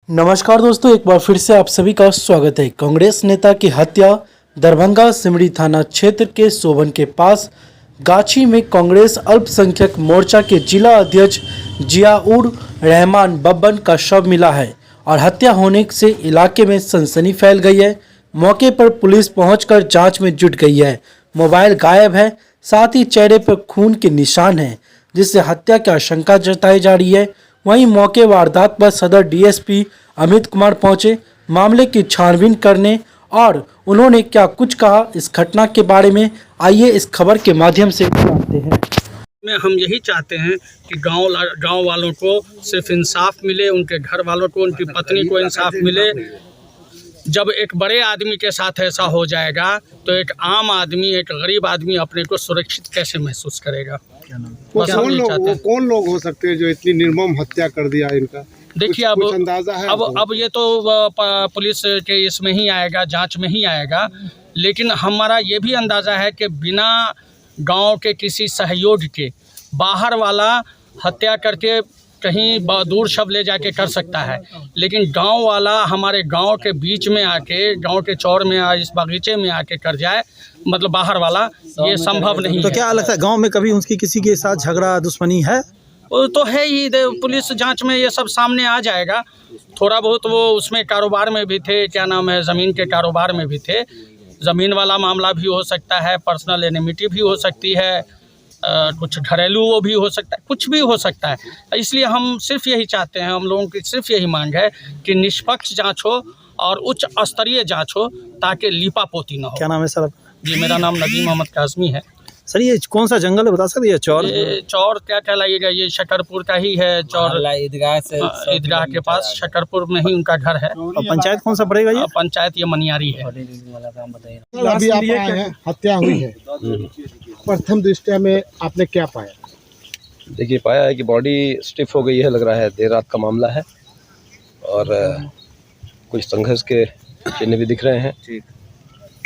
नमस्कार दोस्तों, एक बार फिर से आप सभी का स्वागत है। कांग्रेस नेता की हत्या दरभंगा सिमरी थाना क्षेत्र के सोबन के पास गाछी में कांग्रेस अल्पसंख्यक मोर्चा के जिला अध्यक्ष जियाउर रहमान बब्बन का शव मिला है और हत्या होने से इलाके में सनसनी फैल गई है। मौके पर पुलिस पहुंचकर जांच में जुट गई है। मोबाइल गायब है, साथ ही चेहरे पर खून के निशान हैं, जिससे हत्या की आशंका जताई जा रही है। वहीं मौके वारदात पर सदर डीएसपी अमित कुमार पहुंचे मामले की छानबीन करने, और उन्होंने क्या कुछ कहा इस घटना के बारे में, आइए इस खबर के माध्यम से जानते हैं। में हम यही चाहते हैं कि गांव वालों को सिर्फ इंसाफ मिले, उनके घर वालों को, उनकी पत्नी को इंसाफ मिले। जब एक बड़े आदमी के साथ ऐसा हो जाएगा तो एक आम आदमी, एक गरीब आदमी अपने को सुरक्षित कैसे महसूस करेगा? कौन लोग हो सकते हैं जो इतनी निर्मम हत्या कर दिया इनका? देखिए, कुछ अंदाजा है? अब ये तो पुलिस के इसमें ही आएगा, जांच में ही आएगा। लेकिन हमारा ये भी अंदाज़ा है कि बिना गांव के किसी सहयोग के बाहर वाला हत्या करके कहीं दूर शव ले जाके कर सकता है, लेकिन गांव वाला हमारे गांव के बीच में आके, गांव के चौर में इस बागीचे में आके कर जाए, मतलब बाहर वाला, ये संभव नहीं है। तो क्या लगता है गांव में कभी उनकी किसी के साथ झगड़ा दुश्मनी है? वो तो है ही, पुलिस जांच में ये सब सामने आ जाएगा। थोड़ा बहुत वो उसमें कारोबार में भी थे, क्या नाम है, ज़मीन के कारोबार में भी थे। ज़मीन वाला मामला भी हो सकता है, पर्सनल एनिमिटी भी हो सकती है, कुछ घरेलू वो भी हो सकता है, कुछ भी हो सकता है। इसलिए हम सिर्फ यही चाहते हैं, हम लोगों की सिर्फ यही मांग है कि निष्पक्ष जांच हो और उच्च स्तरीय जांच हो, ताकि लीपापोती ना हो। क्या नाम है सर? जी, मेरा नाम नदीम मोहम्मद काज़मी है। सर ये कौन सा जंगल है, बता सकते हैं? चौर? ये चौर क्या कहलाइएगा, ये शकरपुर का ही है। चौर ईदगाह के पास शकरपुर में ही उनका घर है। और पंचायत कौन सा पड़ेगा ये? पंचायत ये मनियारी है। अभी आप आए हैं, हत्या हुई है, प्रथम दृष्टया में आपने क्या पाया? देखिए, पाया है कि बॉडी स्टिफ हो गई है, लग रहा है देर रात का मामला है, और कुछ संघर्ष के चिन्ह भी दिख रहे हैं।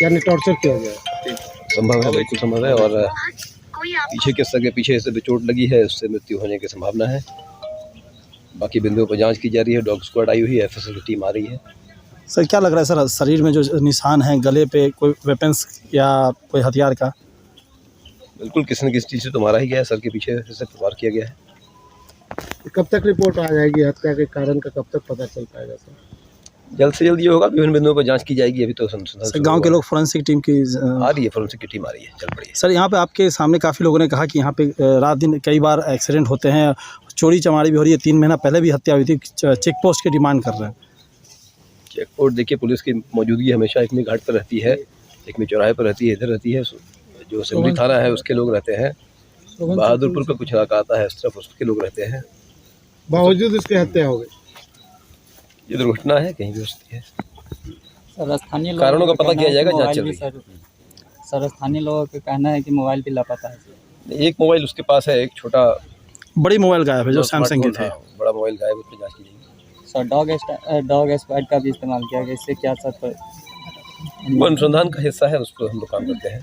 यानी टॉर्चर किया गया? संभव है, बिल्कुल संभव है। और पीछे के सगे पीछे से भी चोट लगी है, उससे मृत्यु होने की संभावना है। बाकी बिंदुओं पर जांच की जा रही है, डॉग स्क्वाड आई हुई है, एफएसएल की टीम आ रही है। सर क्या लग रहा है सर, शरीर में जो निशान है, गले पे कोई वेपन्स या कोई हथियार का? बिल्कुल किसी न किसी चीज़ से तो मारा ही गया है, सर के पीछे से प्रहार किया गया है। कब तक रिपोर्ट आ जाएगी हत्या के कारण का, कब तक पता चल पाएगा सर? जल्द से जल्द ये होगा, विभिन्न बिंदुओं पर जांच की जाएगी। अभी तो सर गांव के लोग, फोरेंसिक टीम की आ रही है, फोरेंसिक की टीम आ रही है, चल पड़ी है। सर यहाँ पे आपके सामने काफ़ी लोगों ने कहा कि यहाँ पे रात दिन कई बार एक्सीडेंट होते हैं, चोरी चमारी भी हो रही है। 3 महीना पहले भी हत्या हुई थी। चेक पोस्ट की डिमांड कर रहे हैं। चेक पोस्ट, देखिए, पुलिस की मौजूदगी हमेशा एक में घाट पर रहती है, एक में चौराहे पर रहती है, इधर रहती है। जो सिमरी थाना है उसके लोग रहते हैं, बहादुरपुर का कुछ इलाका आता है, इस तरफ उसके लोग रहते हैं। बावजूद इसकी हत्या हो गई। ये दुर्घटना है, कहीं भी हो सकती है। सर स्थानीय कारणों का पता किया जाएगा, जांच चल रही है। सर स्थानीय लोगों का कहना है कि मोबाइल भी लापता है। एक मोबाइल उसके पास है, एक छोटा बड़ी मोबाइल गायब है जो सैमसंग के थे। बड़ा मोबाइल गायब, उस पर जांच की जाएगी। सर डॉग स्क्वाड का भी इस्तेमाल किया गया, इससे क्या सर? वो अनुसंधान का हिस्सा है, उस पर हम लोग काम करते हैं।